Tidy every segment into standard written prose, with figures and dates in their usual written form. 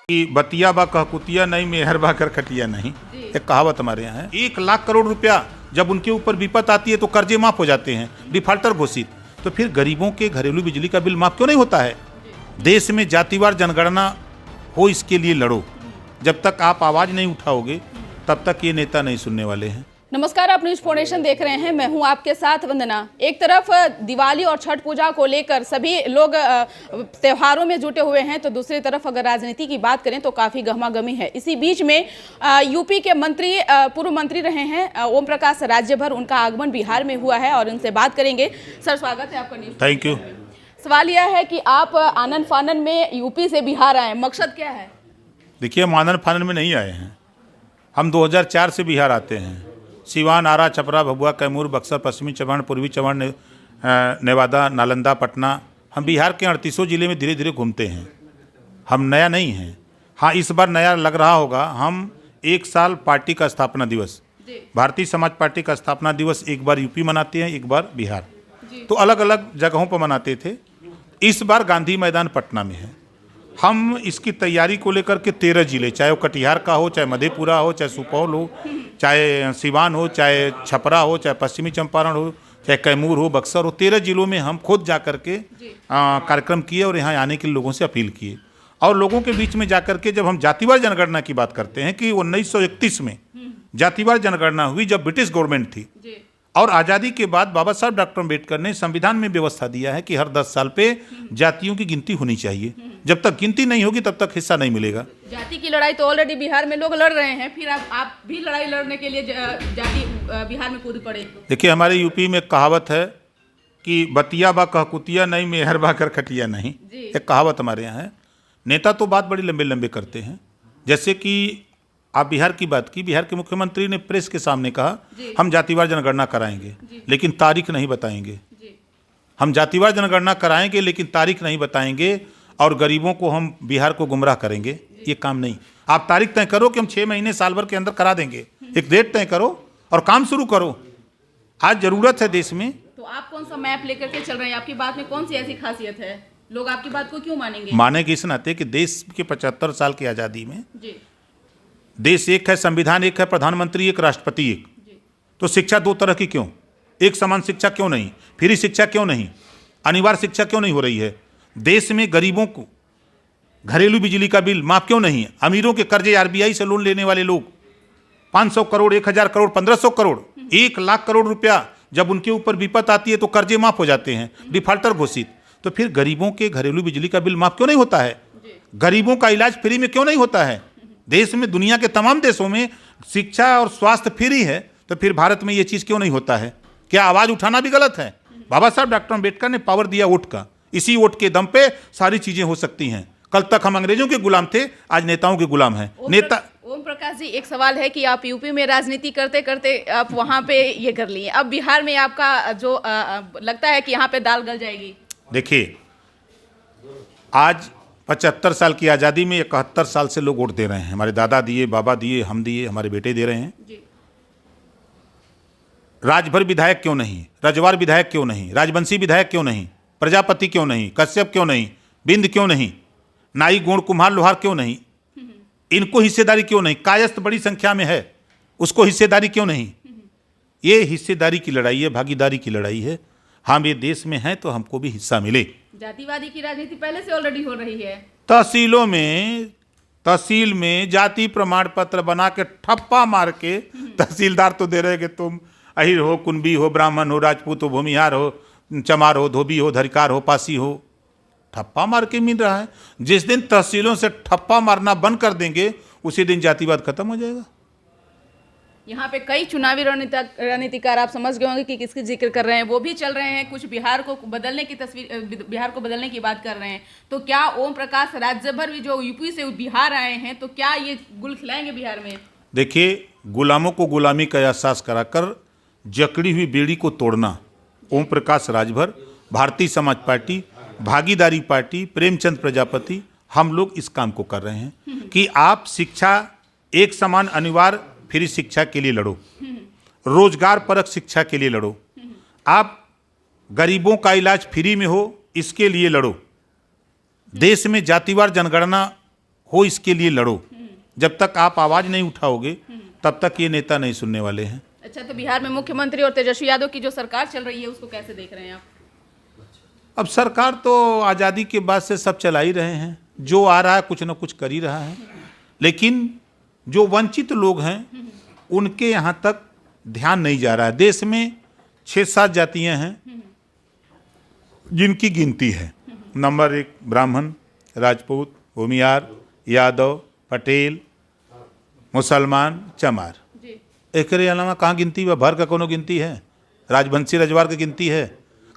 कि बतिया बा कहकुतिया नहीं, मेहर बा कर खटिया नहीं, एक कहावत हमारे यहाँ है। 1 लाख करोड़ रुपया जब उनके ऊपर विपत आती है तो कर्जे माफ हो जाते हैं, डिफाल्टर घोषित। तो फिर गरीबों के घरेलू बिजली का बिल माफ क्यों नहीं होता है? देश में जातिवार जनगणना हो, इसके लिए लड़ो। जब तक आप आवाज नहीं उठाओगे तब तक ये नेता नहीं सुनने वाले हैं। नमस्कार, आप न्यूज फाउंडेशन देख रहे हैं। मैं हूं आपके साथ वंदना। एक तरफ दिवाली और छठ पूजा को लेकर सभी लोग त्योहारों में जुटे हुए हैं, तो दूसरी तरफ अगर राजनीति की बात करें तो काफी गहमागहमी है। इसी बीच में यूपी के मंत्री, पूर्व मंत्री रहे हैं ओम प्रकाश राज्यभर, उनका आगमन बिहार में हुआ है और उनसे बात करेंगे। सर, स्वागत है आपका न्यूज। Thank you. सवाल यह है कि आप आनन फानन में यूपी से बिहार आए, मकसद क्या है? देखिए, हम आनन फानन में नहीं आए हैं। हम 2004 से बिहार आते हैं। सिवान, आरा, छपरा, भभुआ, कैमूर, बक्सर, पश्चिमी चंपारण, पूर्वी चंपारण, नेवादा, नालंदा, पटना, हम बिहार के 38 जिले में धीरे धीरे घूमते हैं। हम नया नहीं हैं। हाँ, इस बार नया लग रहा होगा। हम 1 साल पार्टी का स्थापना दिवस, भारतीय समाज पार्टी का स्थापना दिवस एक बार यूपी मनाते हैं, एक बार बिहार। तो अलग अलग जगहों पर मनाते थे। इस बार गांधी मैदान पटना में है। हम इसकी तैयारी को लेकर के 13 जिले, चाहे वो कटिहार का हो, चाहे मधेपुरा हो, चाहे सुपौल हो, चाहे सिवान हो, चाहे छपरा हो, चाहे पश्चिमी चंपारण हो, चाहे कैमूर हो, बक्सर हो, 13 जिलों में हम खुद जा कर के कार्यक्रम किए और यहाँ आने के लिए लोगों से अपील किए। और लोगों के बीच में जाकर के जब हम जातिवार जनगणना की बात करते हैं कि 1931 में जातिवार जनगणना हुई, जब ब्रिटिश गवर्नमेंट थी, और आज़ादी के बाद बाबा साहब डॉक्टर अम्बेडकर ने संविधान में व्यवस्था दिया है कि हर 10 साल पे जातियों की गिनती होनी चाहिए। जब तक गिनती नहीं होगी तब तक हिस्सा नहीं मिलेगा। जाति की लड़ाई तो ऑलरेडी बिहार में लोग लड़ रहे हैं, फिर आप भी लड़ाई लड़ने के लिए जाति बिहार में कूद पड़े। देखिए, हमारे यूपी में कहावत है कि बतिया बा कहकुतिया नहीं, मेहर बा कर खटिया नहीं, एक कहावत हमारे यहाँ है। नेता तो बात बड़ी लंबे लंबे करते हैं। जैसे कि आप बिहार की बात की, बिहार के मुख्यमंत्री ने प्रेस के सामने कहा हम जातिवार जनगणना कराएंगे लेकिन तारीख नहीं बताएंगे। हम जातिवार जनगणना कराएंगे लेकिन तारीख नहीं बताएंगे और गरीबों को हम बिहार को गुमराह करेंगे। ये काम नहीं। आप तारीख तय करो कि हम 6 महीने साल भर के अंदर करा देंगे, एक डेट तय करो और काम शुरू करो। आज जरूरत है देश में। तो आप कौन सा मैप लेकर के चल रहे हैं? आपकी बात में कौन सी ऐसी खासियत है, लोग आपकी बात को क्यों मानेंगे? मानेंगे इस नाते कि देश के 75 साल की आज़ादी में देश एक है, संविधान एक है, प्रधानमंत्री एक, राष्ट्रपति एक। तो शिक्षा 2 तरह की क्यों? एक समान शिक्षा क्यों नहीं? फ्री शिक्षा क्यों नहीं? अनिवार्य शिक्षा क्यों नहीं हो रही है? देश में गरीबों को घरेलू बिजली का बिल माफ क्यों नहीं है? अमीरों के कर्जे, आरबीआई से लोन लेने वाले लोग 500 करोड़, 1000 करोड़, 1500 करोड़, 1 लाख करोड़ रुपया जब उनके ऊपर विपत आती है तो कर्जे माफ हो जाते हैं, डिफाल्टर घोषित। तो फिर गरीबों के घरेलू बिजली का बिल माफ क्यों नहीं होता है? गरीबों का इलाज फ्री में क्यों नहीं होता है? देश में, दुनिया के तमाम देशों में शिक्षा और स्वास्थ्य फ्री है, तो फिर भारत में ये चीज़ क्यों नहीं होता है? क्या आवाज़ उठाना भी गलत है? बाबा साहब डॉक्टर अम्बेडकर ने पावर दिया वोट का। इसी वोट के दम पे सारी चीज़ें हो सकती हैं। कल तक हम अंग्रेजों के गुलाम थे, आज नेताओं के गुलाम हैं। नेता ओम प्रकाश जी, एक सवाल है कि आप यूपी में राजनीति करते करते आप वहाँ पे ये कर लिए, अब बिहार में आपका जो लगता है कि यहाँ पे दाल गल जाएगी। देखिए, आज 75 साल की आज़ादी में 71 साल से लोग वोट दे रहे हैं। हमारे दादा दिए, बाबा दिए, हम दिए, हमारे बेटे दे रहे हैं। राजभर विधायक क्यों नहीं? रजवार विधायक क्यों नहीं? राजवंशी विधायक क्यों नहीं? प्रजापति क्यों नहीं? कश्यप क्यों नहीं? बिंद क्यों नहीं? नाई, गोंड, कुम्हार, लोहार क्यों नहीं? इनको हिस्सेदारी क्यों नहीं? कायस्थ बड़ी संख्या में है, उसको हिस्सेदारी क्यों नहीं? ये हिस्सेदारी की लड़ाई है, भागीदारी की लड़ाई है। हम ये देश में हैं तो हमको भी हिस्सा मिले। जातिवादी की राजनीति पहले से ऑलरेडी हो रही है। तहसीलों में, तहसील में जाति प्रमाण पत्र बना के ठप्पा मार के तहसीलदार तो दे रहे कि तुम अहिर हो, कुंबी हो, ब्राह्मण हो, राजपूत हो, भूमिहार हो, चमार हो, धोबी हो, धरिकार हो, पासी हो, ठप्पा मार के मिल रहा है। जिस दिन तहसीलों से ठप्पा मारना बंद कर देंगे उसी दिन जातिवाद खत्म हो जाएगा। यहाँ पे कई चुनावी रणनीतिकार, आप समझ गए होंगे कि किसकी जिक्र कर रहे हैं, वो भी चल रहे हैं। कुछ बिहार को बदलने की बिहार को बदलने की बात कर रहे हैं। तो क्या ओम प्रकाश राज्यभर भी जो यूपी से बिहार आए हैं, तो क्या ये गुल खिलाएंगे बिहार में? देखिए, गुलामों को गुलामी का एहसास कराकर जकड़ी हुई बेड़ी को तोड़ना, ओम प्रकाश राजभर, भारतीय समाज पार्टी, भागीदारी पार्टी, प्रेमचंद प्रजापति, हम लोग इस काम को कर रहे हैं कि आप शिक्षा एक समान अनिवार्य फ्री शिक्षा के लिए लड़ो, रोजगार परक शिक्षा के लिए लड़ो, आप गरीबों का इलाज फ्री में हो इसके लिए लड़ो, देश में जातिवार जनगणना हो इसके लिए लड़ो। जब तक आप आवाज़ नहीं उठाओगे तब तक ये नेता नहीं सुनने वाले हैं। अच्छा, तो बिहार में मुख्यमंत्री और तेजस्वी यादव की जो सरकार चल रही है उसको कैसे देख रहे हैं आप? अब सरकार तो आज़ादी के बाद से सब चला ही रहे हैं, जो आ रहा है कुछ ना कुछ कर ही रहा है, लेकिन जो वंचित लोग हैं उनके यहाँ तक ध्यान नहीं जा रहा है। देश में 6-7 जातियाँ हैं जिनकी गिनती है। नंबर 1 ब्राह्मण, राजपूत, भूमियार, यादव, पटेल, मुसलमान, चमार। एकरे अलावा कहाँ गिनती बा? भर का कोनो गिनती है? राजवंशी रजवार की गिनती है?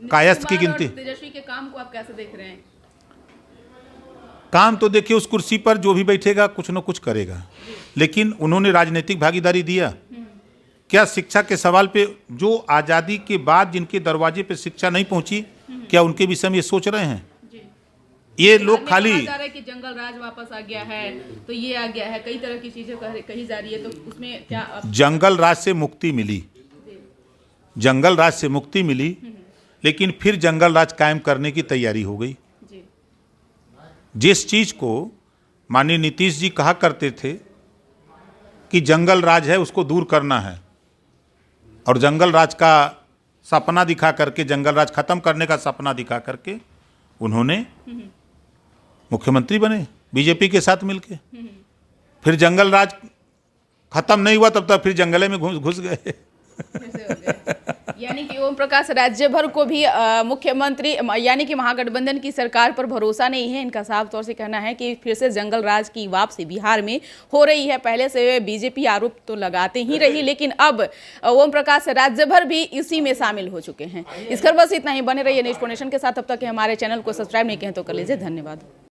कायस्थ की गिनती? तेजस्वी के काम को आप कैसे देख रहे हैं? काम तो देखिए, उस कुर्सी पर जो भी बैठेगा कुछ न कुछ करेगा, लेकिन उन्होंने राजनीतिक भागीदारी दिया क्या? शिक्षा के सवाल पे जो आज़ादी के बाद जिनके दरवाजे पे शिक्षा नहीं पहुंची, क्या उनके विषय में ये सोच रहे हैं? ये लोग खाली कहा जा रहा है कि जंगल राज वापस आ गया है, तो ये आ गया है, कई तरह की चीजें कही जा रही है, तो उसमें क्या जंगल राज से मुक्ति मिली, जंगल राज से मुक्ति मिली, लेकिन फिर जंगल राज कायम करने की तैयारी हो गई। जिस चीज को माननीय नीतीश जी कहा करते थे कि जंगल राज है उसको दूर करना है, और जंगल राज का सपना दिखा करके, जंगल राज खत्म करने का सपना दिखा करके उन्होंने मुख्यमंत्री बने बीजेपी के साथ मिलके। फिर जंगल राज खत्म नहीं हुआ तब तक फिर जंगले में घुस गए। यानी कि ओम प्रकाश राज्य भर को भी मुख्यमंत्री यानी कि महागठबंधन की सरकार पर भरोसा नहीं है। इनका साफ तौर से कहना है कि फिर से जंगल राज की वापसी बिहार में हो रही है। पहले से बीजेपी आरोप तो लगाते ही रही, लेकिन अब ओम प्रकाश राज्य भर भी इसी में शामिल हो चुके हैं। इस खबर बस इतना ही। बने रहिए न्यूज़ नेशन के साथ। तब तक हमारे चैनल को सब्सक्राइब नहीं किए तो कर लीजिए। धन्यवाद।